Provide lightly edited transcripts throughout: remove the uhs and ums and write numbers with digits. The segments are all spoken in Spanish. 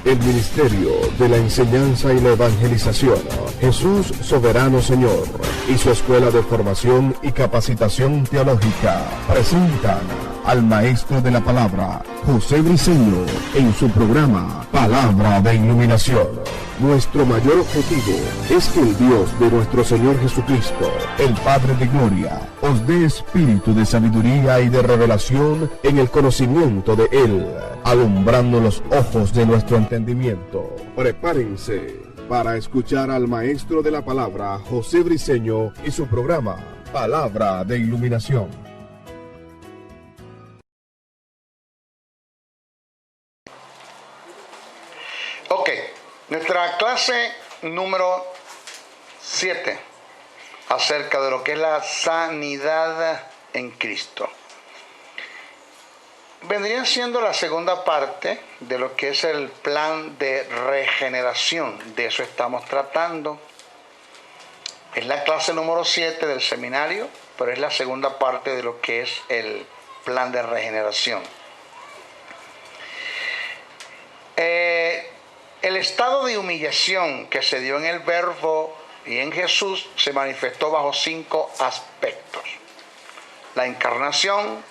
el ministerio de la enseñanza y la evangelización, Jesús Soberano Señor, y su escuela de formación y capacitación teológica presentan al maestro de la palabra, José Briceño, en su programa Palabra de Iluminación. Nuestro mayor objetivo es que el Dios de nuestro Señor Jesucristo, el Padre de Gloria, os dé espíritu de sabiduría y de revelación en el conocimiento de Él, alumbrando los ojos de nuestro entendimiento. Prepárense para escuchar al maestro de la palabra, José Briceño, y su programa Palabra de Iluminación. Ok, nuestra clase número 7 acerca de lo que es la sanidad en Cristo. Vendría siendo la segunda parte de lo que es el plan de regeneración. De eso estamos tratando. Es la clase número 7 del seminario, pero es la segunda parte de lo que es el plan de regeneración. El estado de humillación que se dio en el Verbo y en Jesús se manifestó bajo 5 aspectos: la encarnación,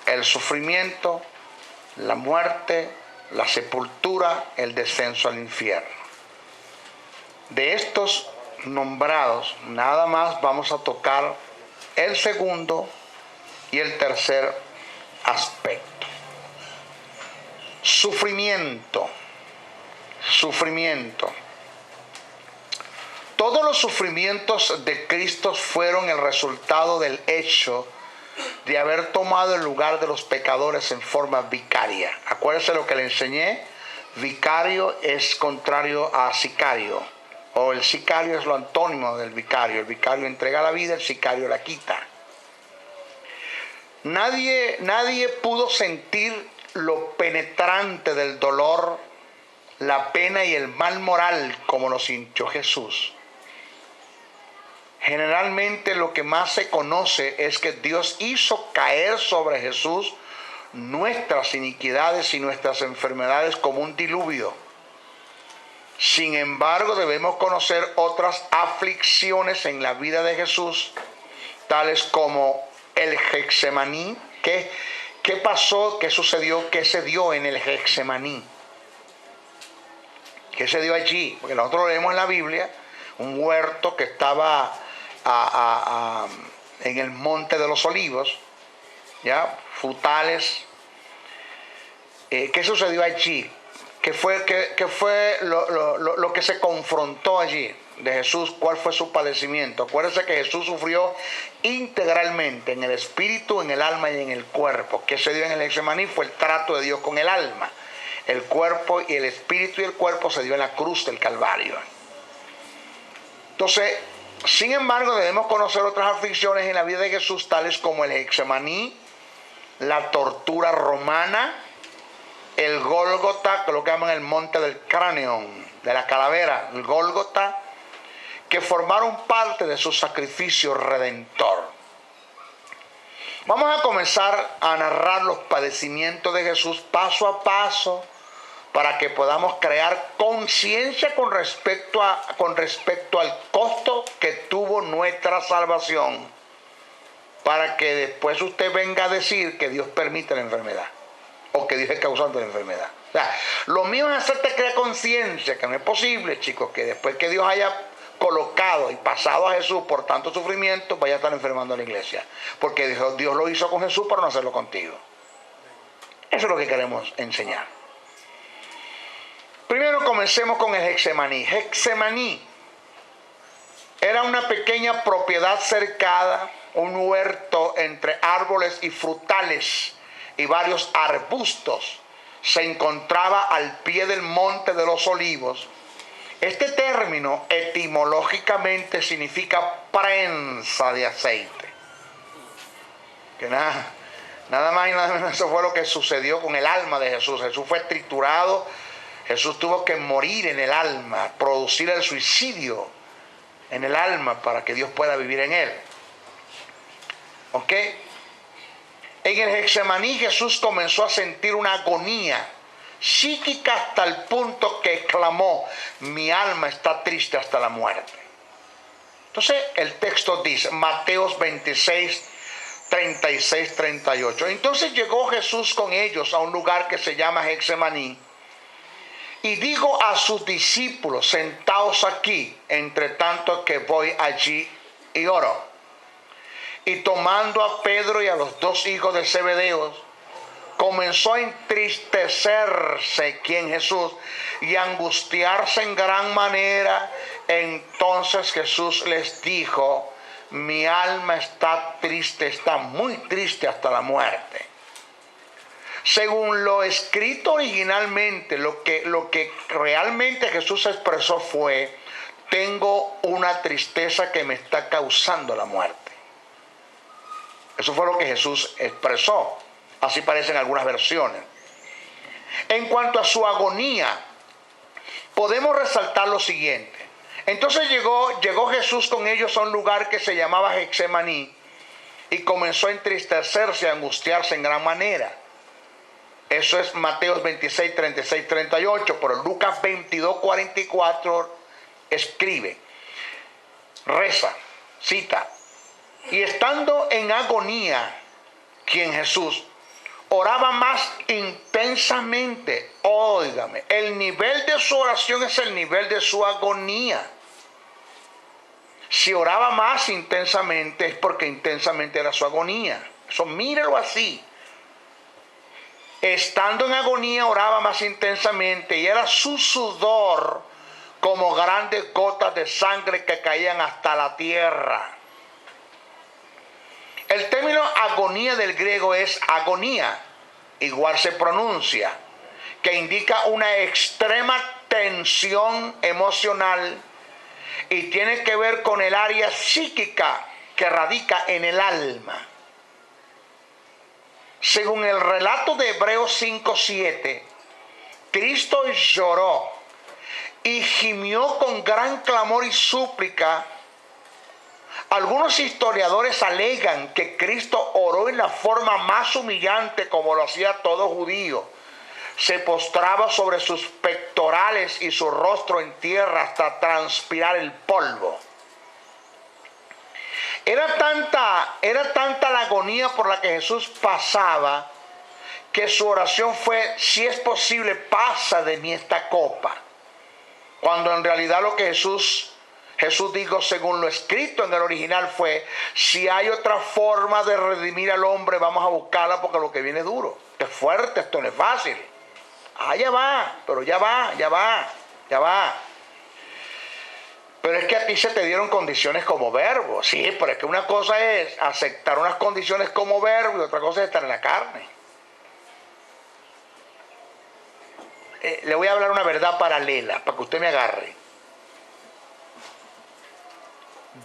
el sufrimiento, la muerte, la sepultura, el descenso al infierno. De estos nombrados, nada más vamos a tocar el segundo y el tercer aspecto. Sufrimiento. Todos los sufrimientos de Cristo fueron el resultado del hecho de haber tomado el lugar de los pecadores en forma vicaria. Acuérdense lo que le enseñé. Vicario es contrario a sicario, o el sicario es lo antónimo del vicario. El vicario entrega la vida, el sicario la quita. Nadie pudo sentir lo penetrante del dolor, la pena y el mal moral como lo sintió Jesús. Generalmente lo que más se conoce es que Dios hizo caer sobre Jesús nuestras iniquidades y nuestras enfermedades como un diluvio. Sin embargo, debemos conocer otras aflicciones en la vida de Jesús, tales como el Getsemaní. ¿Qué pasó? ¿Qué sucedió? ¿Qué se dio en el Getsemaní? ¿Qué se dio allí? Porque nosotros leemos en la Biblia un huerto que estaba en el monte de los olivos, ¿ya? Frutales. ¿Qué sucedió allí? ¿Qué fue lo que se confrontó allí de Jesús? ¿Cuál fue su padecimiento? Acuérdense que Jesús sufrió integralmente en el espíritu, en el alma y en el cuerpo. ¿Qué se dio en el Getsemaní? Fue el trato de Dios con el alma. El cuerpo y el espíritu y el cuerpo se dio en la cruz del Calvario. Entonces, sin embargo, debemos conocer otras aflicciones en la vida de Jesús, tales como el Getsemaní, la tortura romana, el Gólgota, que es lo que llaman el monte del cráneo, de la calavera, el Gólgota, que formaron parte de su sacrificio redentor. Vamos a comenzar a narrar los padecimientos de Jesús paso a paso, para que podamos crear conciencia con respecto al costo que tuvo nuestra salvación, para que después usted venga a decir que Dios permite la enfermedad o que Dios es causante de la enfermedad. O sea, lo mío es hacerte crear conciencia, que no es posible, chicos, que después que Dios haya colocado y pasado a Jesús por tanto sufrimiento, vaya a estar enfermando a la iglesia, porque Dios lo hizo con Jesús para no hacerlo contigo. Eso es lo que queremos enseñar. Primero comencemos con el Getsemaní. Getsemaní era una pequeña propiedad cercada, un huerto entre árboles y frutales y varios arbustos. Se encontraba al pie del monte de los olivos. Este término etimológicamente significa prensa de aceite. Que nada más y nada menos, eso fue lo que sucedió con el alma de Jesús. Jesús fue triturado. Jesús tuvo que morir en el alma, producir el suicidio en el alma para que Dios pueda vivir en él. ¿Ok? En el Getsemaní Jesús comenzó a sentir una agonía psíquica hasta el punto que exclamó: mi alma está triste hasta la muerte. Entonces el texto dice, Mateos 26, 36, 38. Entonces llegó Jesús con ellos a un lugar que se llama Getsemaní. Y digo a sus discípulos: sentaos aquí, entre tanto que voy allí y oro. Y tomando a Pedro y a los dos hijos de Zebedeo, comenzó a entristecerse, ¿quién? Jesús, y a angustiarse en gran manera. Entonces Jesús les dijo: mi alma está triste, está muy triste hasta la muerte. Según lo escrito originalmente, lo que realmente Jesús expresó fue: tengo una tristeza que me está causando la muerte. Eso fue lo que Jesús expresó. Así parecen algunas versiones. En cuanto a su agonía, podemos resaltar lo siguiente. Entonces llegó Jesús con ellos a un lugar que se llamaba Getsemaní y comenzó a entristecerse, a angustiarse en gran manera. Eso es Mateos 26, 36, 38. Pero Lucas 22, 44 escribe, reza, cita: y estando en agonía, quien Jesús oraba más intensamente. Óigame, el nivel de su oración es el nivel de su agonía. Si oraba más intensamente es porque intensamente era su agonía. Eso mírelo así. Estando en agonía oraba más intensamente, y era su sudor como grandes gotas de sangre que caían hasta la tierra. El término agonía del griego es agonía, igual se pronuncia, que indica una extrema tensión emocional y tiene que ver con el área psíquica que radica en el alma. Según el relato de Hebreos 5:7, Cristo lloró y gimió con gran clamor y súplica. Algunos historiadores alegan que Cristo oró en la forma más humillante, como lo hacía todo judío. Se postraba sobre sus pectorales y su rostro en tierra hasta transpirar el polvo. Era tanta la agonía por la que Jesús pasaba, que su oración fue: si es posible, pasa de mí esta copa. Cuando en realidad lo que Jesús dijo, según lo escrito en el original, fue: si hay otra forma de redimir al hombre, vamos a buscarla, porque lo que viene es duro. Esto es fuerte, esto no es fácil. Ya va, pero ya va. Pero es que a ti se te dieron condiciones como verbo. Sí, pero es que una cosa es aceptar unas condiciones como verbo y otra cosa es estar en la carne. Le voy a hablar una verdad paralela para que usted me agarre.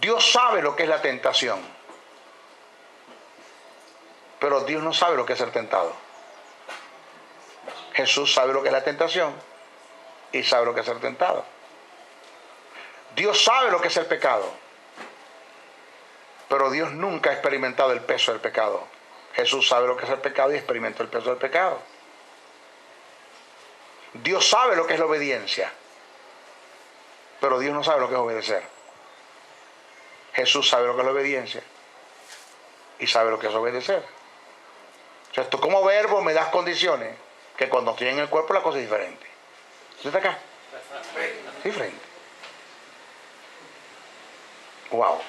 Dios sabe lo que es la tentación, pero Dios no sabe lo que es ser tentado. Jesús sabe lo que es la tentación y sabe lo que es ser tentado. Dios sabe lo que es el pecado, pero Dios nunca ha experimentado el peso del pecado. Jesús sabe lo que es el pecado y experimentó el peso del pecado. Dios sabe lo que es la obediencia, pero Dios no sabe lo que es obedecer. Jesús sabe lo que es la obediencia y sabe lo que es obedecer. O sea, tú como verbo me das condiciones que cuando estoy en el cuerpo la cosa es diferente. ¿Usted está acá? Es diferente. Wow.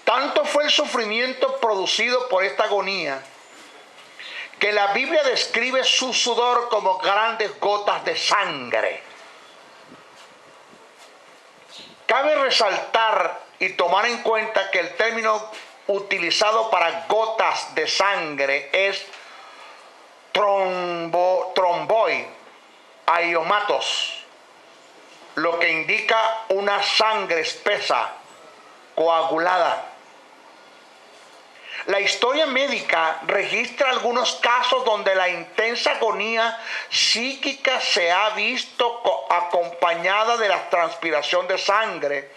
Tanto fue el sufrimiento producido por esta agonía que la Biblia describe su sudor como grandes gotas de sangre. Cabe resaltar y tomar en cuenta que el término utilizado para gotas de sangre es tromboi aiomatos, lo que indica una sangre espesa, coagulada. La historia médica registra algunos casos donde la intensa agonía psíquica se ha visto acompañada de la transpiración de sangre,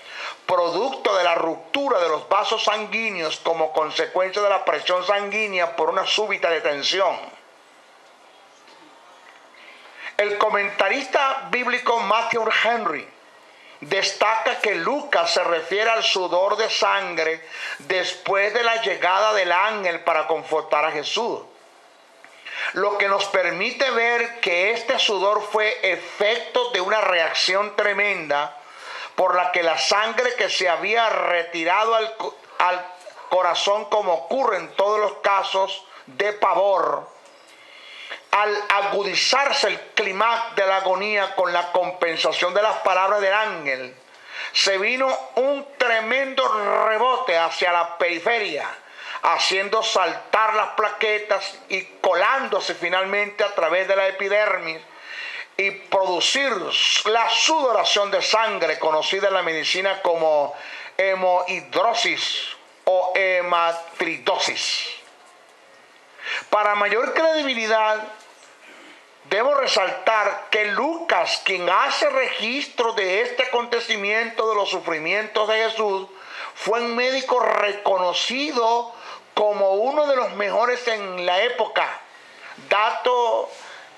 producto de la ruptura de los vasos sanguíneos como consecuencia de la presión sanguínea por una súbita detención. El comentarista bíblico Matthew Henry destaca que Lucas se refiere al sudor de sangre después de la llegada del ángel para confortar a Jesús, lo que nos permite ver que este sudor fue efecto de una reacción tremenda por la que la sangre que se había retirado al corazón, como ocurre en todos los casos de pavor, al agudizarse el clímax de la agonía con la compensación de las palabras del ángel, se vino un tremendo rebote hacia la periferia, haciendo saltar las plaquetas y colándose finalmente a través de la epidermis y producir la sudoración de sangre, conocida en la medicina como hemorroidosis o hematridosis. Para mayor credibilidad, debo resaltar que Lucas, quien hace registro de este acontecimiento de los sufrimientos de Jesús, fue un médico reconocido como uno de los mejores en la época, dato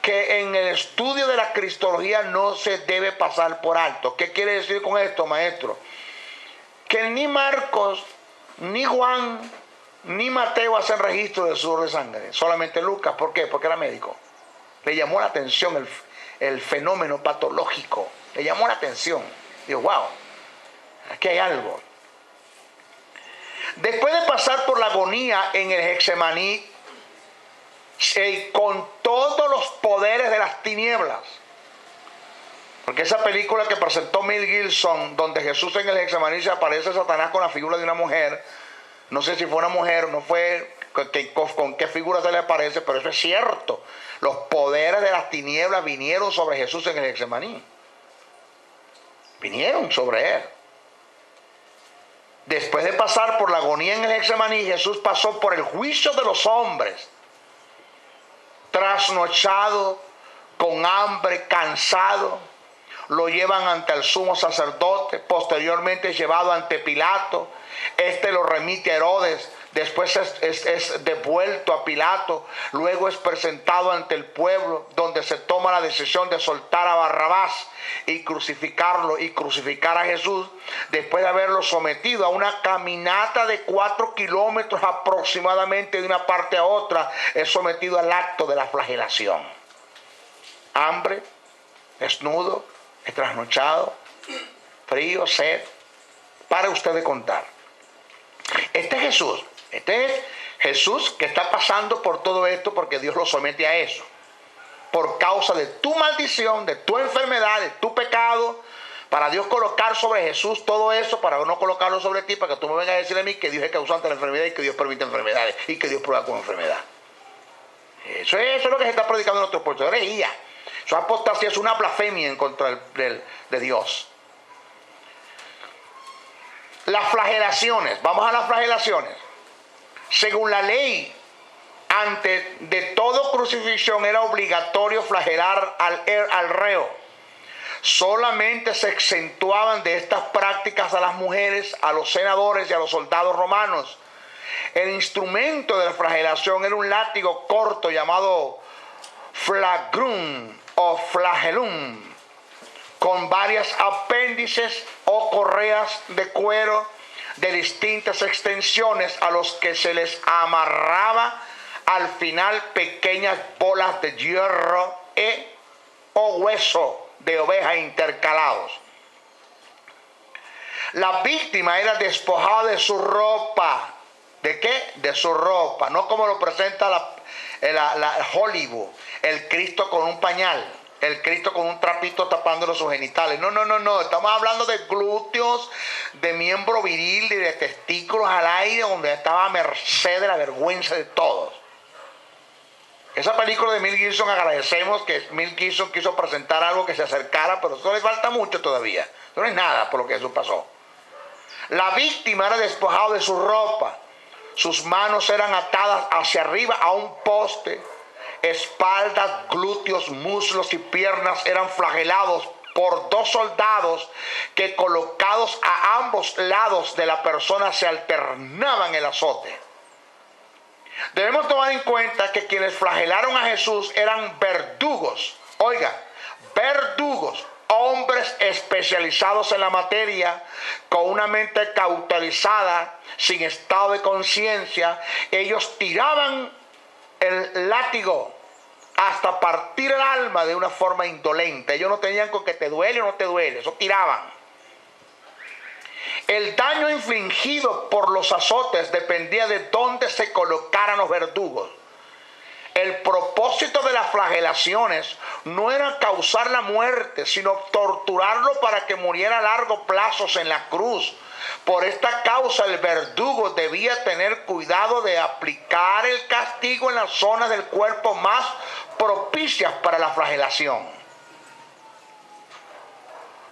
que en el estudio de la cristología no se debe pasar por alto. ¿Qué quiere decir con esto, maestro? Que ni Marcos, ni Juan, ni Mateo hacen registro de sudor de sangre, solamente Lucas. ¿Por qué? Porque era médico. Le llamó la atención el fenómeno patológico. Le llamó la atención. Digo, wow, aquí hay algo. Después de pasar por la agonía en el Getsemaní, con todos los poderes de las tinieblas, porque esa película que presentó Mel Gibson, donde Jesús en el Getsemaní se aparece a Satanás con la figura de una mujer, no sé si fue una mujer o no fue, con qué figura se le aparece, pero eso es cierto. Los poderes de las tinieblas vinieron sobre Jesús en el Getsemaní. Vinieron sobre él. Después de pasar por la agonía en el Getsemaní, Jesús pasó por el juicio de los hombres. Trasnochado, con hambre, cansado, lo llevan ante el sumo sacerdote, posteriormente llevado ante Pilato. Este lo remite a Herodes, después es devuelto a Pilato, luego es presentado ante el pueblo, donde se toma la decisión de soltar a Barrabás y crucificarlo y crucificar a Jesús. Después de haberlo sometido a una caminata de 4 kilómetros aproximadamente de una parte a otra, es sometido al acto de la flagelación. Hambre, desnudo, trasnochado, frío, sed. Para usted de contar. Este es Jesús que está pasando por todo esto porque Dios lo somete a eso. Por causa de tu maldición, de tu enfermedad, de tu pecado, para Dios colocar sobre Jesús todo eso, para no colocarlo sobre ti, para que tú me vengas a decir a mí que Dios es causante de la enfermedad y que Dios permite enfermedades y que Dios prueba con enfermedad. Eso es lo que se está predicando en nuestro pueblo. Eso es herejía. Eso es apostasía, es una blasfemia en contra de Dios. Las flagelaciones. Vamos a las flagelaciones. Según la ley, antes de todo crucifixión era obligatorio flagelar al reo. Solamente se exentuaban de estas prácticas a las mujeres, a los senadores y a los soldados romanos. El instrumento de la flagelación era un látigo corto llamado flagrum o flagellum, con varias apéndices o correas de cuero de distintas extensiones, a los que se les amarraba al final pequeñas bolas de hierro o hueso de oveja intercalados. La víctima era despojada de su ropa. ¿De qué? De su ropa. No como lo presenta la Hollywood, el Cristo con un pañal, el Cristo con un trapito tapándole sus genitales. No. Estamos hablando de glúteos, de miembro viril y de testículos al aire, donde estaba a merced de la vergüenza de todos. Esa película de Mel Gibson, agradecemos que Mel Gibson quiso presentar algo que se acercara, pero eso le falta mucho todavía. Eso no es nada por lo que eso pasó. La víctima era despojada de su ropa. Sus manos eran atadas hacia arriba a un poste. Espaldas, glúteos, muslos y piernas eran flagelados por 2 soldados que, colocados a ambos lados de la persona, se alternaban el azote. Debemos tomar en cuenta que quienes flagelaron a Jesús eran verdugos. Oiga, verdugos, hombres especializados en la materia, con una mente cauterizada, sin estado de conciencia. Ellos tiraban el látigo hasta partir el alma de una forma indolente. Ellos no tenían con que te duele o no te duele, eso tiraban. El daño infligido por los azotes dependía de dónde se colocaran los verdugos. El propósito de las flagelaciones no era causar la muerte, sino torturarlo para que muriera a largo plazo en la cruz. Por esta causa el verdugo debía tener cuidado de aplicar el castigo en las zonas del cuerpo más propicias para la flagelación.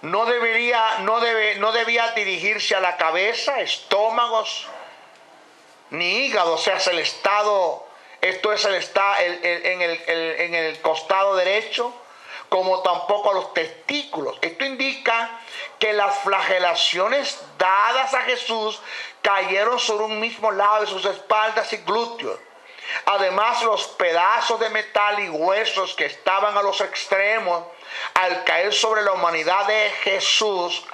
No debía dirigirse a la cabeza, estómagos, ni hígado, o sea, el estado, esto es en el costado derecho, como tampoco a los testículos. Esto indica que las flagelaciones dadas a Jesús cayeron sobre un mismo lado de sus espaldas y glúteos. Además, los pedazos de metal y huesos que estaban a los extremos, al caer sobre la humanidad de Jesús,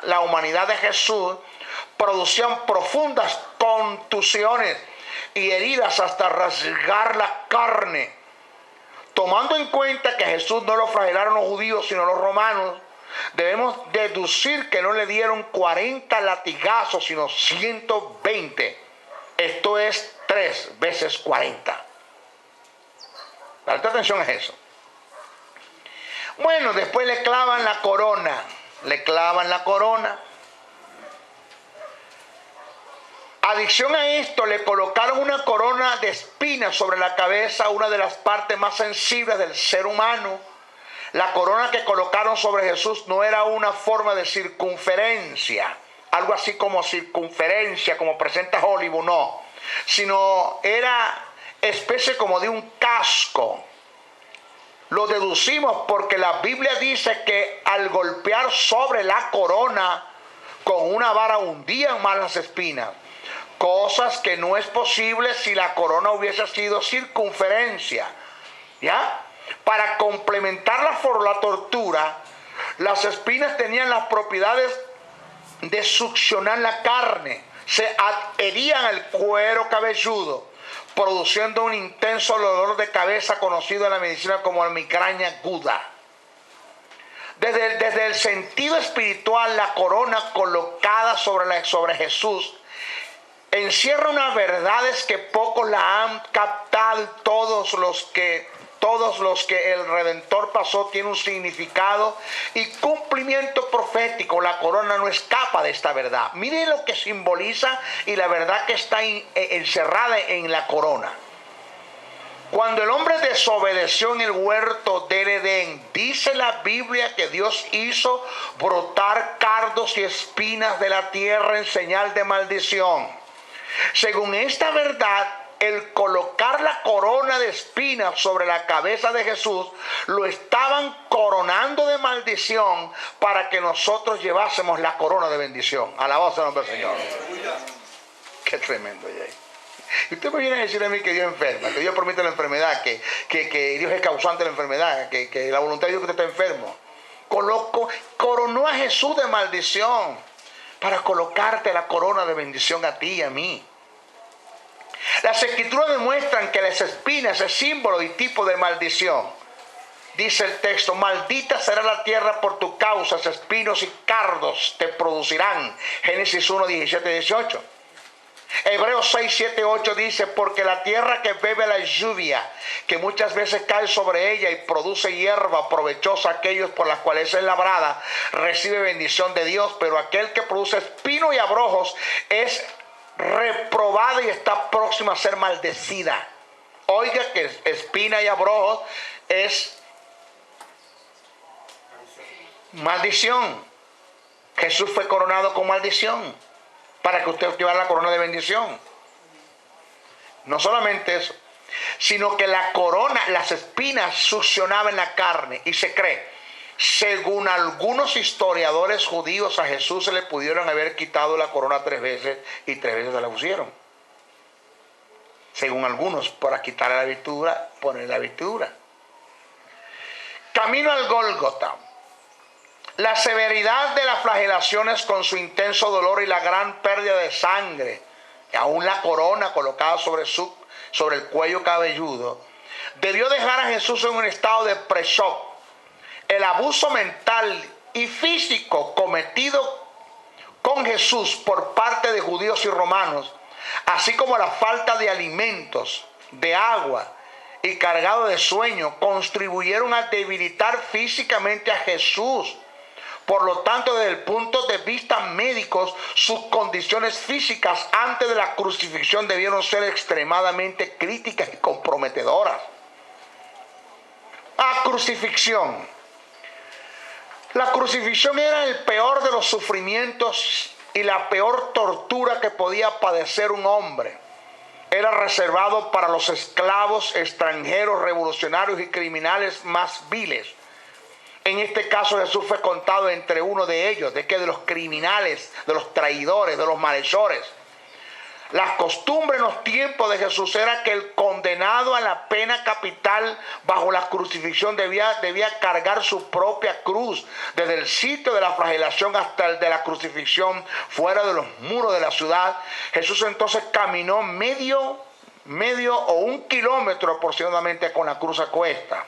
producían profundas contusiones y heridas hasta rasgar la carne. Tomando en cuenta que Jesús no lo flagelaron los judíos sino los romanos, debemos deducir que no le dieron 40 latigazos sino 120. Esto es 3 veces 40. Presta atención a eso. Bueno, después le clavan la corona. Adición a esto, le colocaron una corona de espinas sobre la cabeza, una de las partes más sensibles del ser humano. La corona que colocaron sobre Jesús no era una forma de circunferencia, algo así como circunferencia, como presenta Hollywood, no, sino era especie como de un casco. Lo deducimos porque la Biblia dice que al golpear sobre la corona con una vara hundían más las espinas. Cosas que no es posible si la corona hubiese sido circunferencia. ¿Ya? Para complementar la tortura, las espinas tenían las propiedades de succionar la carne. Se adherían al cuero cabelludo, produciendo un intenso dolor de cabeza conocido en la medicina como la migraña aguda. Desde el sentido espiritual, la corona colocada sobre Jesús encierra unas verdades que pocos la han captado. Todos los que el Redentor pasó tiene un significado y cumplimiento profético. La corona no escapa de esta verdad. Miren lo que simboliza y la verdad que está encerrada en la corona. Cuando el hombre desobedeció en el huerto del Edén, dice la Biblia que Dios hizo brotar cardos y espinas de la tierra en señal de maldición. Según esta verdad, el colocar la corona de espinas sobre la cabeza de Jesús, lo estaban coronando de maldición para que nosotros llevásemos la corona de bendición. Alabado sea el nombre del Señor. Qué tremendo, Jay. Y usted me viene a decir a mí que Dios enferma, que Dios permite la enfermedad, que Dios es causante de la enfermedad, que la voluntad de Dios que usted está enfermo. Coronó a Jesús de maldición para colocarte la corona de bendición a ti y a mí. Las escrituras demuestran que las espinas es símbolo y tipo de maldición. Dice el texto: maldita será la tierra por tu causa, espinos y cardos te producirán. Génesis 1, 17, 18. Hebreos 6, 7, 8 dice: porque la tierra que bebe la lluvia, que muchas veces cae sobre ella y produce hierba provechosa a aquellos por las cuales es labrada, recibe bendición de Dios, pero aquel que produce espino y abrojos es reprobada y está próxima a ser maldecida. Oiga que espina y abrojos es maldición. Jesús fue coronado con maldición para que usted llevara la corona de bendición. No solamente eso, sino que la corona, las espinas succionaban la carne. Y se cree, según algunos historiadores judíos, a Jesús se le pudieron haber quitado la corona 3 veces y 3 veces se la pusieron. Según algunos, para quitarle la vestidura, poner la vestidura. Camino al Gólgota. La severidad de las flagelaciones con su intenso dolor y la gran pérdida de sangre, y aún la corona colocada sobre el cuello cabelludo, debió dejar a Jesús en un estado de pre-shock. El abuso mental y físico cometido con Jesús por parte de judíos y romanos, así como la falta de alimentos, de agua y cargado de sueño, contribuyeron a debilitar físicamente a Jesús. Por lo tanto, desde el punto de vista médico, sus condiciones físicas antes de la crucifixión debieron ser extremadamente críticas y comprometedoras. La crucifixión. La crucifixión era el peor de los sufrimientos y la peor tortura que podía padecer un hombre. Era reservado para los esclavos extranjeros, revolucionarios y criminales más viles. En este caso Jesús fue contado entre uno de ellos, de los criminales, de los traidores, de los malhechores. La costumbre en los tiempos de Jesús era que el condenado a la pena capital bajo la crucifixión debía cargar su propia cruz desde el sitio de la flagelación hasta el de la crucifixión fuera de los muros de la ciudad. Jesús entonces caminó medio o 1 kilómetro aproximadamente con la cruz a cuesta.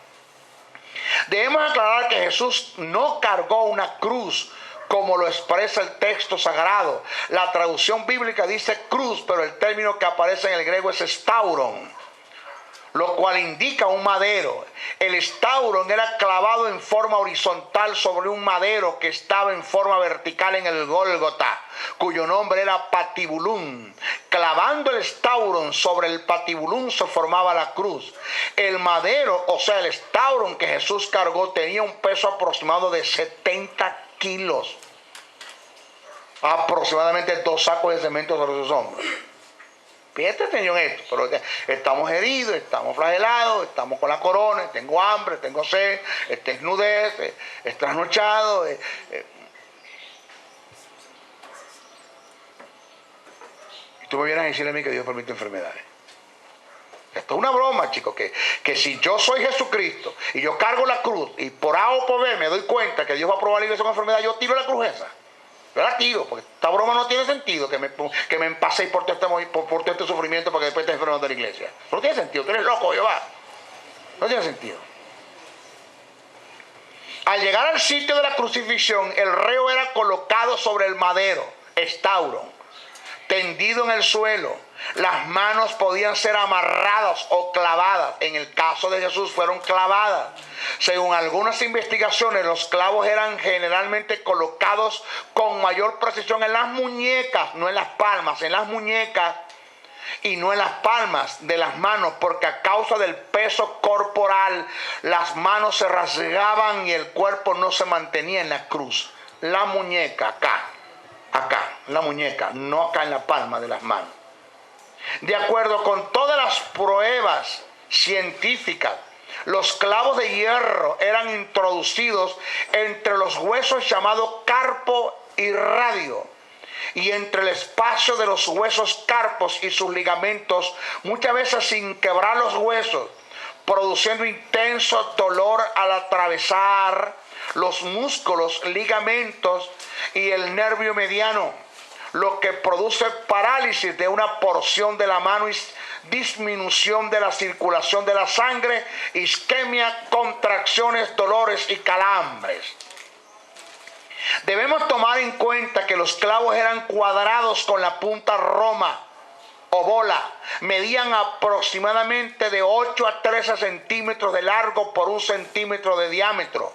Debemos aclarar que Jesús no cargó una cruz como lo expresa el texto sagrado. La traducción bíblica dice cruz, pero el término que aparece en el griego es stauron, lo cual indica un madero. El stauron era clavado en forma horizontal sobre un madero que estaba en forma vertical en el Gólgota, cuyo nombre era patibulum. Clavando el stauron sobre el patibulum se formaba la cruz. El madero, o sea, el stauron que Jesús cargó, tenía un peso aproximado de 70 kilos. Aproximadamente 2 sacos de cemento sobre sus hombros. Fíjate, atención esto, pero estamos heridos, estamos flagelados, estamos con la corona, tengo hambre, tengo sed, desnudez, es trasnochado. Y tú me vienes a decirle a mí que Dios permite enfermedades. Esto es una broma, chicos, que si yo soy Jesucristo y yo cargo la cruz y por A o por B me doy cuenta que Dios va a probar la iglesia con enfermedad, yo tiro la cruz esa. Yo la tiro, porque esta broma no tiene sentido que me empaséis por todo este sufrimiento para que después estés enfermando de la iglesia. No tiene sentido, tú eres loco, Jehová. No tiene sentido. Al llegar al sitio de la crucifixión, el reo era colocado sobre el madero, stauron, tendido en el suelo. Las manos podían ser amarradas o clavadas. En el caso de Jesús fueron clavadas. Según algunas investigaciones, los clavos eran generalmente colocados con mayor precisión en las muñecas, no en las palmas, en las muñecas y no en las palmas de las manos, porque a causa del peso corporal, las manos se rasgaban y el cuerpo no se mantenía en la cruz. La muñeca acá, la muñeca, no acá en la palma de las manos. De acuerdo con todas las pruebas científicas, los clavos de hierro eran introducidos entre los huesos llamados carpo y radio, y entre el espacio de los huesos carpos y sus ligamentos, muchas veces sin quebrar los huesos, produciendo intenso dolor al atravesar los músculos, ligamentos y el nervio mediano, lo que produce parálisis de una porción de la mano y disminución de la circulación de la sangre, isquemia, contracciones, dolores y calambres. Debemos tomar en cuenta que los clavos eran cuadrados con la punta roma o bola, medían aproximadamente de 8 a 13 centímetros de largo por 1 centímetro de diámetro.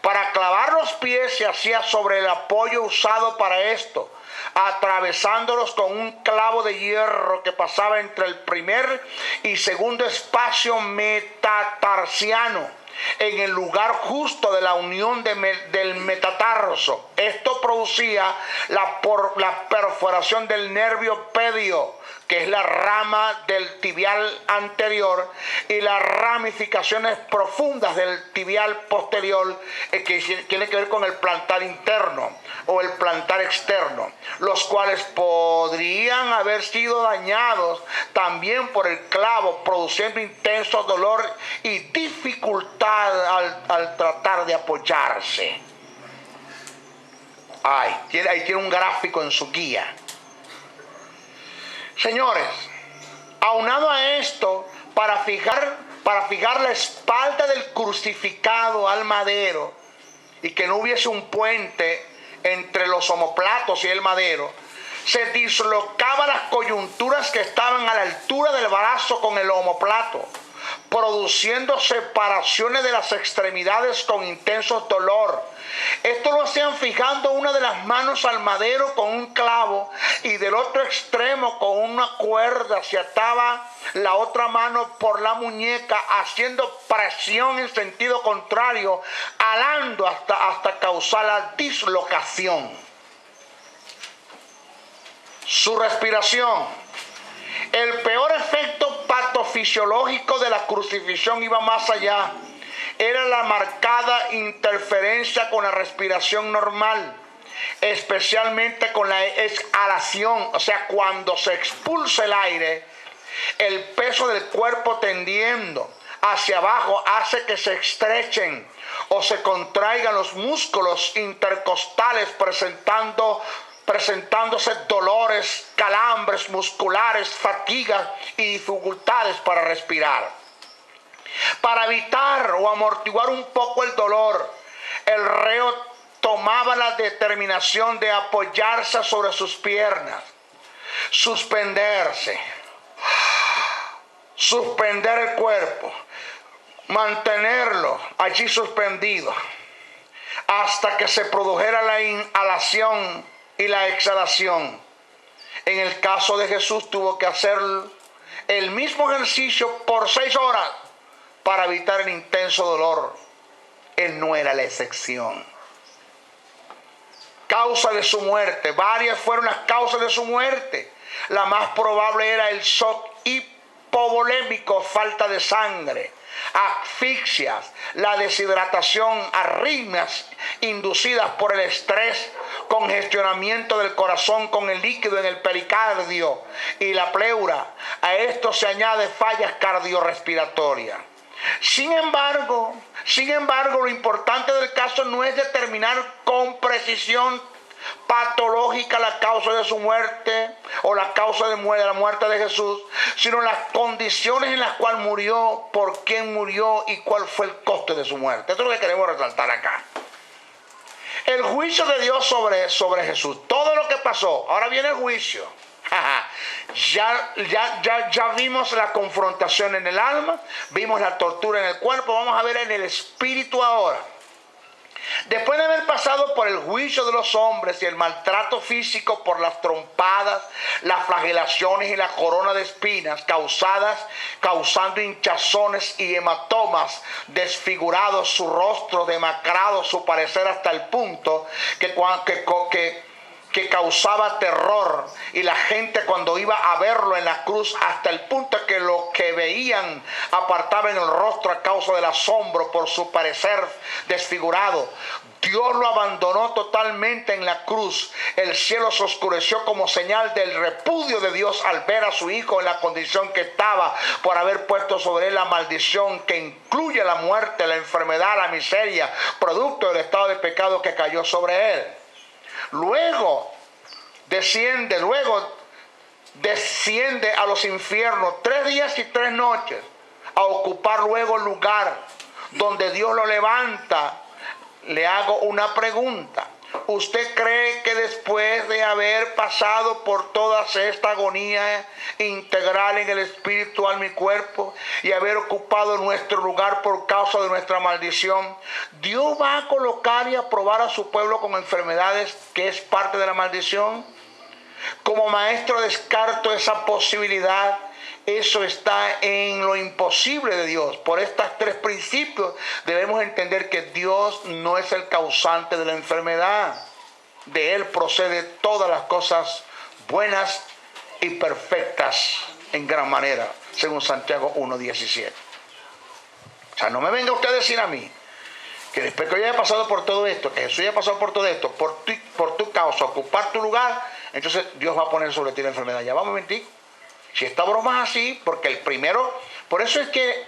Para clavar los pies se hacía sobre el apoyo usado para esto, atravesándolos con un clavo de hierro que pasaba entre el primer y segundo espacio metatarsiano, en el lugar justo de la unión del metatarso. Esto producía la perforación del nervio pedio, que es la rama del tibial anterior, y las ramificaciones profundas del tibial posterior, que tiene que ver con el plantar interno o el plantar externo, los cuales podrían haber sido dañados también por el clavo, produciendo intenso dolor y dificultad al tratar de apoyarse. Ahí tiene un gráfico en su guía. Señores, aunado a esto, para fijar la espalda del crucificado al madero y que no hubiese un puente entre los omoplatos y el madero, se dislocaban las coyunturas que estaban a la altura del brazo con el omoplato, produciendo separaciones de las extremidades con intenso dolor. Esto lo hacían fijando una de las manos al madero con un clavo y del otro extremo con una cuerda se ataba la otra mano por la muñeca, haciendo presión en sentido contrario, alando hasta causar la dislocación. Su respiración. El peor efecto patofisiológico de la crucifixión iba más allá. Era la marcada interferencia con la respiración normal, especialmente con la exhalación, o sea, cuando se expulsa el aire, el peso del cuerpo tendiendo hacia abajo hace que se estrechen o se contraigan los músculos intercostales, presentándose dolores, calambres musculares, fatigas y dificultades para respirar. Para evitar o amortiguar un poco el dolor, el reo tomaba la determinación de apoyarse sobre sus piernas, suspenderse, suspender el cuerpo, mantenerlo allí suspendido hasta que se produjera la inhalación y la exhalación. En el caso de Jesús tuvo que hacer el mismo ejercicio por 6 horas para evitar el intenso dolor. Él no era la excepción. Causa de su muerte. Varias fueron las causas de su muerte. La más probable era el shock hipovolémico, falta de sangre, asfixias, la deshidratación, arritmias inducidas por el estrés, congestionamiento del corazón con el líquido en el pericardio y la pleura. A esto se añade fallas cardiorrespiratorias. Sin embargo, lo importante del caso no es determinar con precisión patológica la causa de su muerte o la causa de la muerte de Jesús, sino las condiciones en las cuales murió, por quién murió y cuál fue el coste de su muerte. Esto es lo que queremos resaltar acá. El juicio de Dios sobre Jesús, todo lo que pasó, ahora viene el juicio. Ya vimos la confrontación en el alma, vimos la tortura en el cuerpo, vamos a ver en el espíritu ahora. Después de haber pasado por el juicio de los hombres y el maltrato físico por las trompadas, las flagelaciones y la corona de espinas causando hinchazones y hematomas, desfigurados su rostro, demacrado su parecer hasta el punto que causaba terror, y la gente cuando iba a verlo en la cruz, hasta el punto que lo que veían apartaban el rostro a causa del asombro por su parecer desfigurado. Dios lo abandonó totalmente en la cruz. El cielo se oscureció como señal del repudio de Dios al ver a su hijo en la condición que estaba, por haber puesto sobre él la maldición que incluye la muerte, la enfermedad, la miseria, producto del estado de pecado que cayó sobre él. Luego desciende a los infiernos 3 días y 3 noches a ocupar luego el lugar donde Dios lo levanta. Le hago una pregunta. ¿Usted cree que después de haber pasado por toda esta agonía integral en el espíritu, alma y cuerpo, y haber ocupado nuestro lugar por causa de nuestra maldición, Dios va a colocar y a probar a su pueblo con enfermedades que es parte de la maldición? Como maestro descarto esa posibilidad. Eso está en lo imposible de Dios. Por estos 3 principios debemos entender que Dios no es el causante de la enfermedad. De Él procede todas las cosas buenas y perfectas en gran manera, según Santiago 1:17. O sea, no me venga usted a decir a mí que después que yo haya pasado por todo esto, que Jesús haya pasado por todo esto, por tu causa, ocupar tu lugar, entonces Dios va a poner sobre ti la enfermedad. Ya vamos a mentir. Si esta broma es así, porque el primero, por eso es que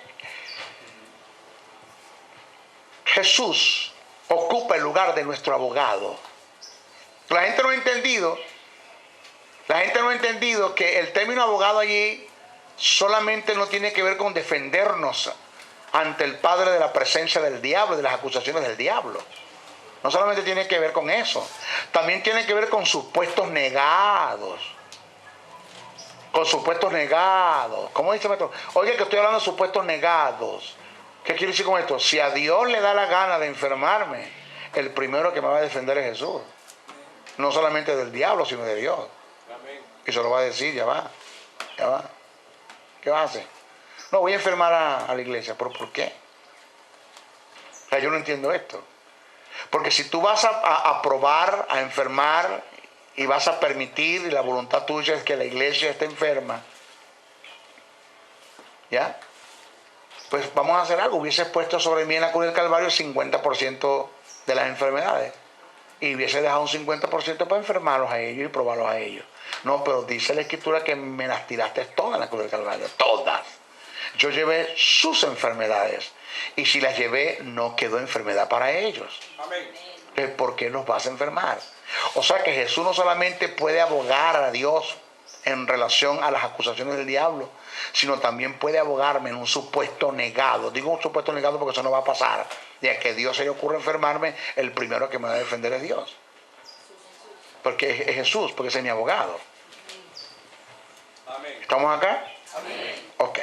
Jesús ocupa el lugar de nuestro abogado. La gente no ha entendido que el término abogado allí solamente no tiene que ver con defendernos ante el Padre de la presencia del diablo, de las acusaciones del diablo. No solamente tiene que ver con eso, también tiene que ver con supuestos negados. Con supuestos negados. ¿Cómo dice el maestro? Oye, que estoy hablando de supuestos negados. ¿Qué quiere decir con esto? Si a Dios le da la gana de enfermarme, el primero que me va a defender es Jesús. No solamente del diablo, sino de Dios. Y se lo va a decir, ya va. ¿Qué va a hacer? No, voy a enfermar a la iglesia. ¿Pero por qué? O sea, yo no entiendo esto. Porque si tú vas a probar, a enfermar, y vas a permitir, y la voluntad tuya es que la iglesia esté enferma, ¿ya? Pues vamos a hacer algo. Hubieses puesto sobre mí en la cruz del Calvario el 50% de las enfermedades. Y hubiese dejado un 50% para enfermarlos a ellos y probarlos a ellos. No, pero dice la Escritura que me las tiraste todas en la cruz del Calvario. Todas. Yo llevé sus enfermedades. Y si las llevé, no quedó enfermedad para ellos. Amén. Entonces, ¿por qué los vas a enfermar? O sea que Jesús no solamente puede abogar a Dios en relación a las acusaciones del diablo, sino también puede abogarme en un supuesto negado. Digo un supuesto negado porque eso no va a pasar. Ya que Dios se le ocurre enfermarme, el primero que me va a defender es Dios. Porque es Jesús, porque ese es mi abogado. Amén. ¿Estamos acá? Amén. Ok.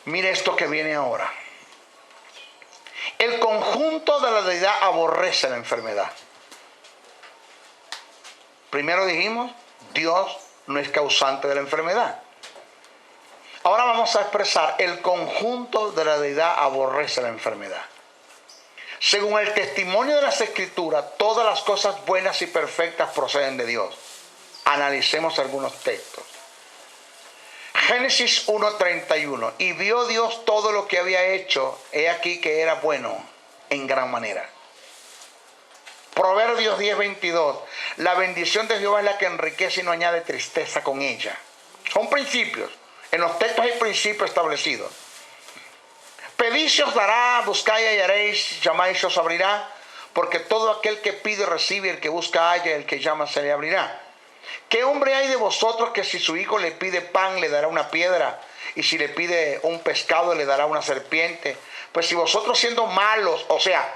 Mire esto que viene ahora. El conjunto de la deidad aborrece la enfermedad. Primero dijimos, Dios no es causante de la enfermedad. Ahora vamos a expresar, el conjunto de la deidad aborrece la enfermedad. Según el testimonio de las Escrituras, todas las cosas buenas y perfectas proceden de Dios. Analicemos algunos textos. Génesis 1:31. Y vio Dios todo lo que había hecho, he aquí que era bueno en gran manera. Proverbios 10:22. La bendición de Jehová es la que enriquece y no añade tristeza con ella. Son principios. En los textos hay principios establecidos. Pedid se os dará, buscad y hallaréis, llamáis se os abrirá, porque todo aquel que pide recibe, el que busca halla, el que llama se le abrirá. ¿Qué hombre hay de vosotros que si su hijo le pide pan le dará una piedra, y si le pide un pescado le dará una serpiente? Pues si vosotros siendo malos, o sea,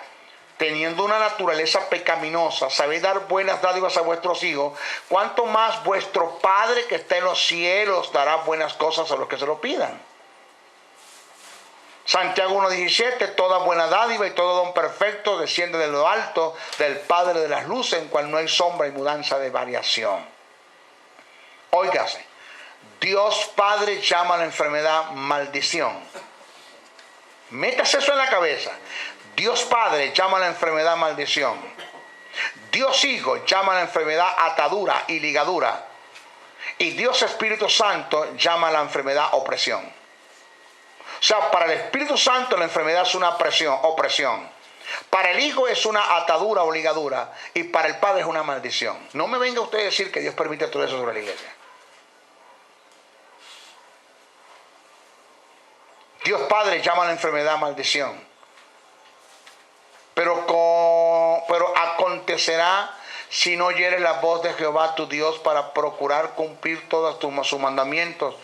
teniendo una naturaleza pecaminosa, sabéis dar buenas dádivas a vuestros hijos, ¿cuánto más vuestro Padre que está en los cielos dará buenas cosas a los que se lo pidan? Santiago 1:17, toda buena dádiva y todo don perfecto desciende de lo alto, del Padre de las luces, en cual no hay sombra y mudanza de variación. Óigase, Dios Padre llama a la enfermedad maldición. Métase eso en la cabeza. Dios Padre llama a la enfermedad maldición. Dios Hijo llama a la enfermedad atadura y ligadura. Y Dios Espíritu Santo llama a la enfermedad opresión. O sea, para el Espíritu Santo la enfermedad es una opresión. Para el Hijo es una atadura o ligadura. Y para el Padre es una maldición. No me venga usted a decir que Dios permite todo eso sobre la iglesia. Dios Padre llama a la enfermedad maldición. Pero acontecerá si no oyeres la voz de Jehová tu Dios para procurar cumplir todos sus mandamientos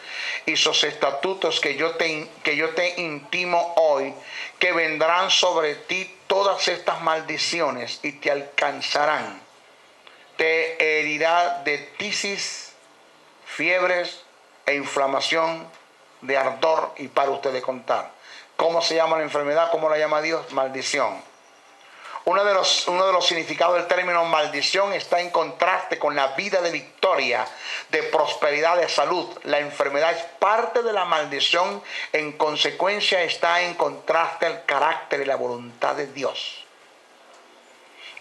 y sus estatutos que yo te intimo hoy, que vendrán sobre ti todas estas maldiciones y te alcanzarán. Te herirá de tisis, fiebres e inflamación, de ardor, y para ustedes contar. ¿Cómo se llama la enfermedad? ¿Cómo la llama Dios? Maldición. Uno de los significados del término maldición está en contraste con la vida de victoria, de prosperidad, de salud. La enfermedad es parte de la maldición, en consecuencia está en contraste el carácter y la voluntad de Dios.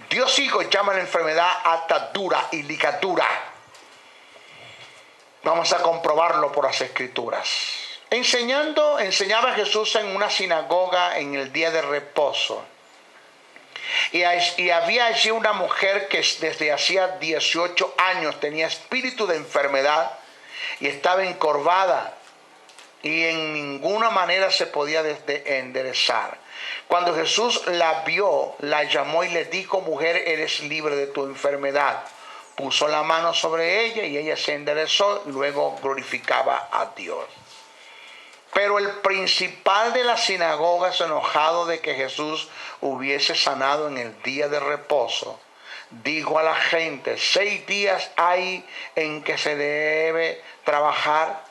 Dios Hijo llama a la enfermedad atadura y ligadura. Vamos a comprobarlo por las Escrituras. Enseñaba Jesús en una sinagoga en el día de reposo. Y había allí una mujer que desde hacía 18 años tenía espíritu de enfermedad y estaba encorvada y en ninguna manera se podía enderezar. Cuando Jesús la vio, la llamó y le dijo: mujer, eres libre de tu enfermedad. Puso la mano sobre ella y ella se enderezó, luego glorificaba a Dios. Pero el principal de la sinagoga, enojado de que Jesús hubiese sanado en el día de reposo, dijo a la gente: 6 días hay en que se debe trabajar,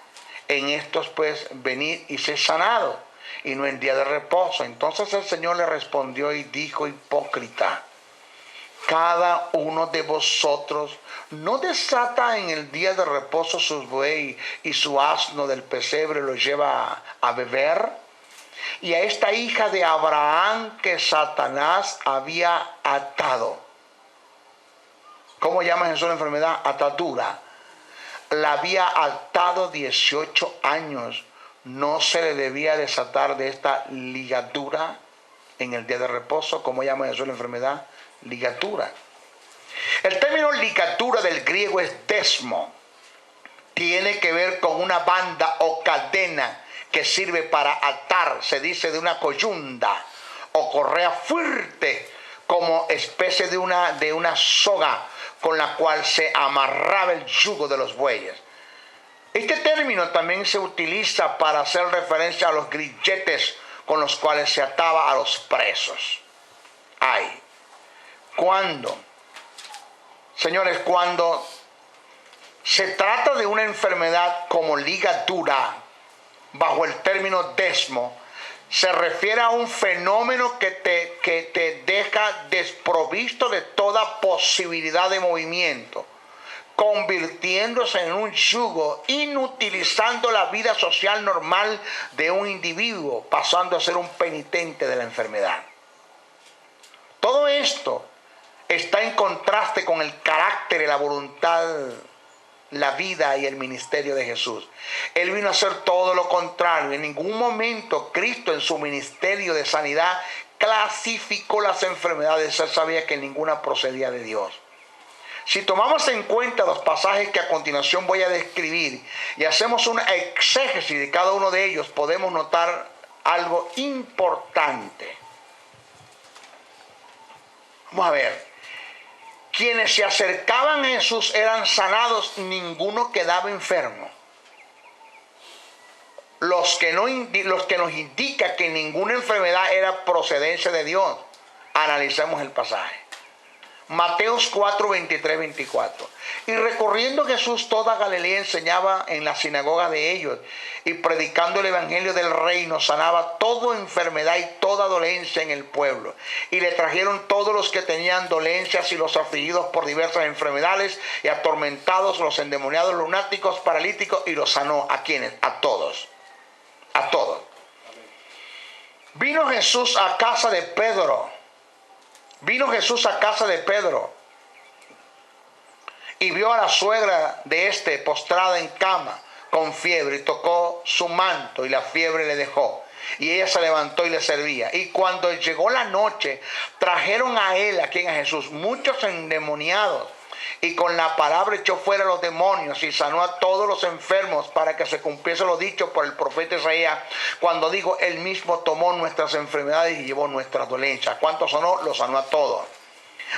en estos pues venid y ser sanado, y no en día de reposo. Entonces el Señor le respondió y dijo: hipócrita, cada uno de vosotros no desata en el día de reposo sus buey y su asno del pesebre lo lleva a beber. Y a esta hija de Abraham que Satanás había atado. ¿Cómo llama Jesús la enfermedad? Atadura. La había atado 18 años. ¿No se le debía desatar de esta ligadura en el día de reposo? ¿Cómo llama Jesús la enfermedad? Ligadura. El término ligadura del griego es desmo. Tiene que ver con una banda o cadena que sirve para atar, se dice de una coyunda o correa fuerte, como especie de una soga con la cual se amarraba el yugo de los bueyes. Este término también se utiliza para hacer referencia a los grilletes con los cuales se ataba a los presos. Cuando se trata de una enfermedad como ligadura, bajo el término desmo, se refiere a un fenómeno que te deja desprovisto de toda posibilidad de movimiento, convirtiéndose en un yugo, inutilizando la vida social normal de un individuo, pasando a ser un penitente de la enfermedad. Todo esto está en contraste con el carácter y la voluntad, la vida y el ministerio de Jesús. Él vino a hacer todo lo contrario. En ningún momento Cristo en su ministerio de sanidad clasificó las enfermedades. Él sabía que ninguna procedía de Dios. Si tomamos en cuenta los pasajes que a continuación voy a describir y hacemos una exégesis de cada uno de ellos, podemos notar algo importante. Vamos a ver. Quienes se acercaban a Jesús eran sanados, ninguno quedaba enfermo. Los que nos indica que ninguna enfermedad era procedencia de Dios. Analicemos el pasaje. Mateos 4, 23, 24. Y recorriendo Jesús toda Galilea, enseñaba en la sinagoga de ellos y predicando el evangelio del reino, sanaba toda enfermedad y toda dolencia en el pueblo. Y le trajeron todos los que tenían dolencias y los afligidos por diversas enfermedades y atormentados, los endemoniados, lunáticos, paralíticos, y los sanó. ¿A quiénes? A todos. A todos. Vino Jesús a casa de Pedro y vio a la suegra de este postrada en cama con fiebre, y tocó su manto y la fiebre le dejó. Y ella se levantó y le servía. Y cuando llegó la noche, trajeron a él, ¿a quién? A Jesús, muchos endemoniados, y con la palabra echó fuera los demonios y sanó a todos los enfermos, para que se cumpliese lo dicho por el profeta Isaías, cuando dijo: él mismo tomó nuestras enfermedades y llevó nuestras dolencias. ¿Cuántos sanó? Los sanó a todos.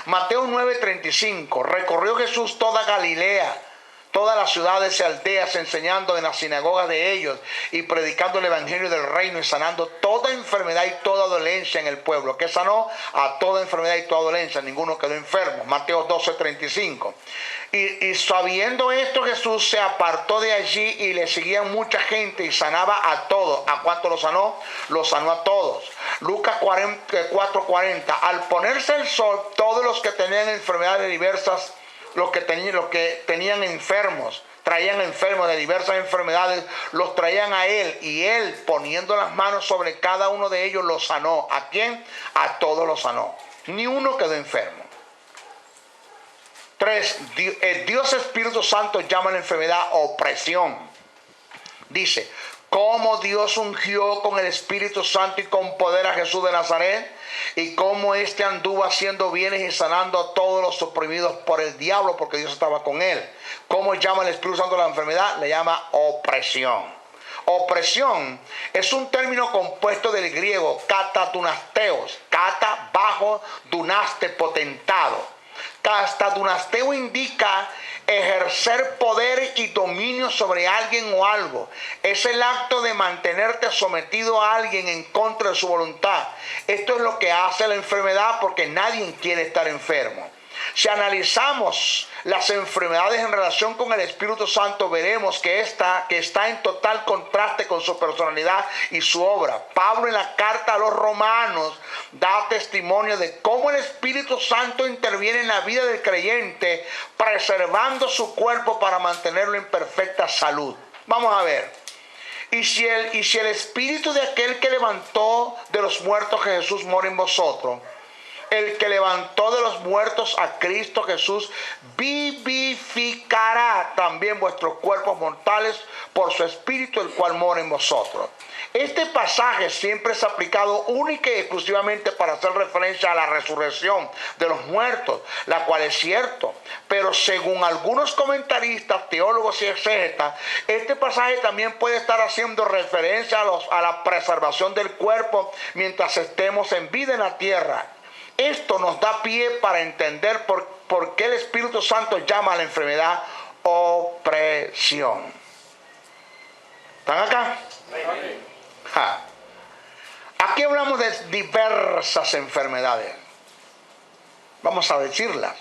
Mateo 9:35. Recorrió Jesús toda Galilea, todas las ciudades y aldeas, enseñando en las sinagogas de ellos y predicando el evangelio del reino y sanando toda enfermedad y toda dolencia en el pueblo. ¿Qué sanó? A toda enfermedad y toda dolencia, ninguno quedó enfermo. Mateo 12:35. Y sabiendo esto, Jesús se apartó de allí y le seguía mucha gente y sanaba a todos. ¿A cuánto lo sanó? Lo sanó a todos. Lucas 4:40. Al ponerse el sol, todos los que tenían enfermedades diversas, los que tenían enfermos, traían enfermos de diversas enfermedades, los traían a él, y él, poniendo las manos sobre cada uno de ellos, los sanó. ¿A quién? A todos los sanó. Ni uno quedó enfermo. 3. Dios Espíritu Santo llama a la enfermedad opresión. Dice: cómo Dios ungió con el Espíritu Santo y con poder a Jesús de Nazaret, y cómo éste anduvo haciendo bienes y sanando a todos los oprimidos por el diablo, porque Dios estaba con él. ¿Cómo llama el Espíritu Santo a la enfermedad? Le llama opresión. Opresión es un término compuesto del griego katadunasteos, kata bajo, dunaste potentado. Katadunasteos indica ejercer poder y dominio sobre alguien o algo. Es el acto de mantenerte sometido a alguien en contra de su voluntad. Esto es lo que hace la enfermedad, porque nadie quiere estar enfermo. Si analizamos las enfermedades en relación con el Espíritu Santo, veremos que está en total contraste con su personalidad y su obra. Pablo, en la carta a los Romanos, da testimonio de cómo el Espíritu Santo interviene en la vida del creyente, preservando su cuerpo para mantenerlo en perfecta salud. Vamos a ver. Y si el Espíritu de aquel que levantó de los muertos a Jesús mora en vosotros, el que levantó de los muertos a Cristo Jesús vivificará también vuestros cuerpos mortales por su Espíritu, el cual mora en vosotros. Este pasaje siempre es aplicado única y exclusivamente para hacer referencia a la resurrección de los muertos, la cual es cierto. Pero según algunos comentaristas, teólogos y exégetas, este pasaje también puede estar haciendo referencia a la preservación del cuerpo mientras estemos en vida en la tierra. Esto nos da pie para entender por qué el Espíritu Santo llama a la enfermedad opresión. ¿Están acá? Ja. Aquí hablamos de diversas enfermedades. Vamos a decirlas.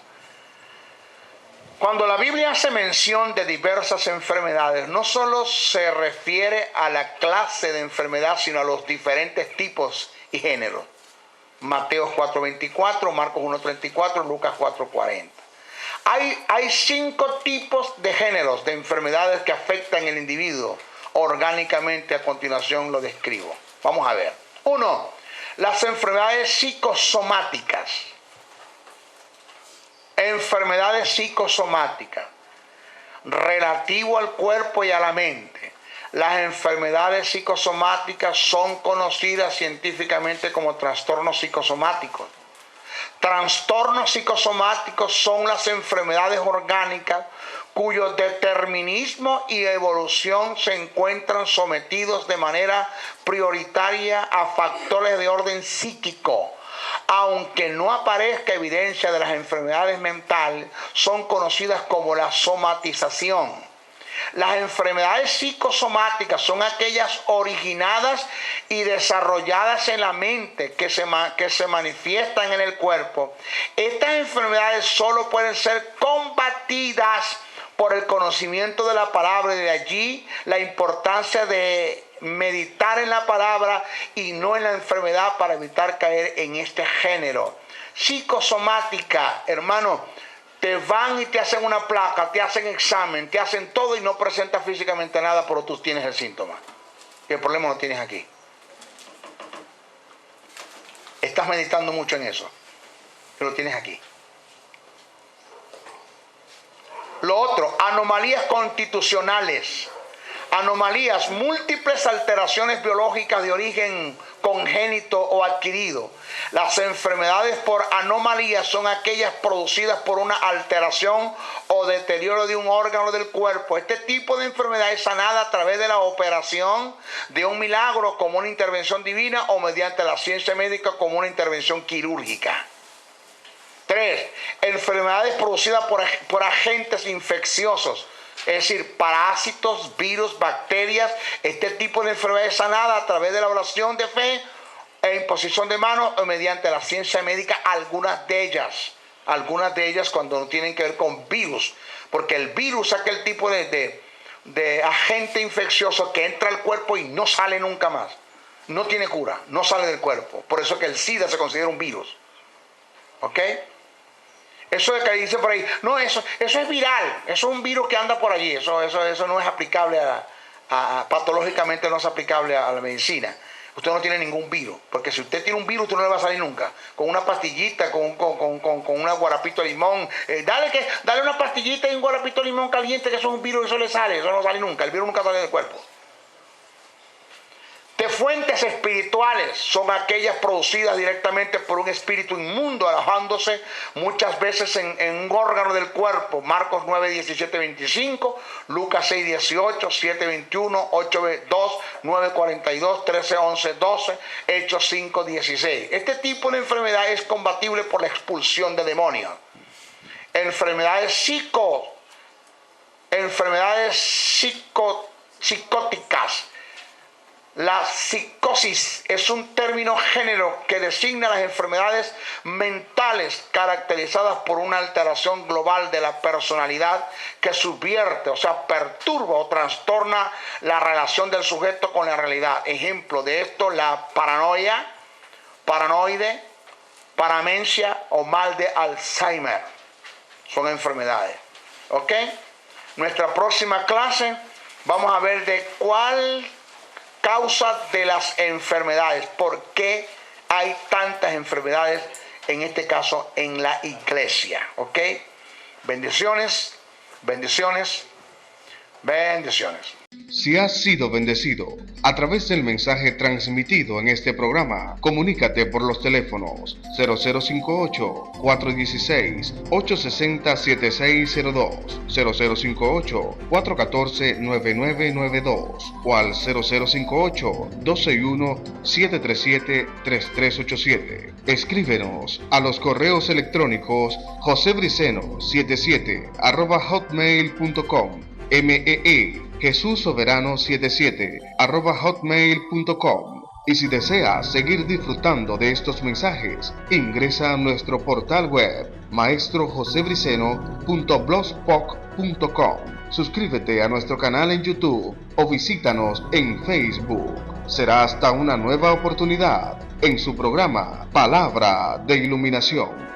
Cuando la Biblia hace mención de diversas enfermedades, no solo se refiere a la clase de enfermedad, sino a los diferentes tipos y géneros. Mateo 4:24, Marcos 1:34, Lucas 4:40. Hay 5 tipos de géneros de enfermedades que afectan al individuo orgánicamente. A continuación lo describo. Vamos a ver. 1. Las enfermedades psicosomáticas. Enfermedades psicosomáticas. Relativo al cuerpo y a la mente. Las enfermedades psicosomáticas son conocidas científicamente como trastornos psicosomáticos. Trastornos psicosomáticos son las enfermedades orgánicas cuyo determinismo y evolución se encuentran sometidos de manera prioritaria a factores de orden psíquico. Aunque no aparezca evidencia de las enfermedades mentales, son conocidas como la somatización. Las enfermedades psicosomáticas son aquellas originadas y desarrolladas en la mente que se manifiestan en el cuerpo. Estas enfermedades solo pueden ser combatidas por el conocimiento de la palabra, y de allí la importancia de meditar en la palabra y no en la enfermedad para evitar caer en este género. Psicosomática, hermano. Te van y te hacen una placa, te hacen examen, te hacen todo y no presentas físicamente nada, pero tú tienes el síntoma. Y el problema lo tienes aquí. Estás meditando mucho en eso, pero lo tienes aquí. Lo otro, anomalías constitucionales. Anomalías, múltiples alteraciones biológicas de origen congénito o adquirido. Las enfermedades por anomalías son aquellas producidas por una alteración o deterioro de un órgano del cuerpo. Este tipo de enfermedad es sanada a través de la operación de un milagro como una intervención divina o mediante la ciencia médica como una intervención quirúrgica. 3. Enfermedades producidas por agentes infecciosos. Es decir, parásitos, virus, bacterias. Este tipo de enfermedad es sanada a través de la oración de fe e imposición de manos o mediante la ciencia médica. Algunas de ellas cuando no tienen que ver con virus, porque el virus es aquel tipo de agente infeccioso que entra al cuerpo y no sale nunca más. No tiene cura, no sale del cuerpo. Por eso es que el SIDA se considera un virus. ¿Ok? Eso de que dice por ahí, no, eso es viral, eso es un virus que anda por allí, eso no es aplicable patológicamente no es aplicable a la medicina. Usted no tiene ningún virus, porque si usted tiene un virus, usted no le va a salir nunca. Con una pastillita, con una guarapito de limón, dale una pastillita y un guarapito de limón caliente, que eso es un virus, eso le sale, eso no sale nunca, el virus nunca sale del cuerpo. Te fuentes espirituales son aquellas producidas directamente por un espíritu inmundo, alojándose muchas veces en un órgano del cuerpo. Marcos 9, 17, 25, Lucas 6, 18, 7, 21, 8, 2, 9, 42, 13, 11, 12, Hechos 5, 16. Este tipo de enfermedad es combatible por la expulsión de demonios. Enfermedades psicóticas. La psicosis es un término género que designa las enfermedades mentales caracterizadas por una alteración global de la personalidad que subvierte, o sea, perturba o trastorna la relación del sujeto con la realidad. Ejemplo de esto, la paranoia, paranoide, paramencia o mal de Alzheimer. Son enfermedades. ¿Ok? Nuestra próxima clase vamos a ver de cuál causa de las enfermedades, por qué hay tantas enfermedades, en este caso en la iglesia. ¿Ok? Bendiciones, bendiciones, bendiciones. Si has sido bendecido a través del mensaje transmitido en este programa, comunícate por los teléfonos 0058-416-860-7602, 0058-414-9992 o al 0058-261-737-3387. Escríbenos a los correos electrónicos josebriceno77@hotmail.com, JesusSoberano77@hotmail.com. Y si deseas seguir disfrutando de estos mensajes, ingresa a nuestro portal web maestrojosebriceno.blogspot.com. Suscríbete a nuestro canal en YouTube o visítanos en Facebook. Será hasta una nueva oportunidad en su programa Palabra de Iluminación.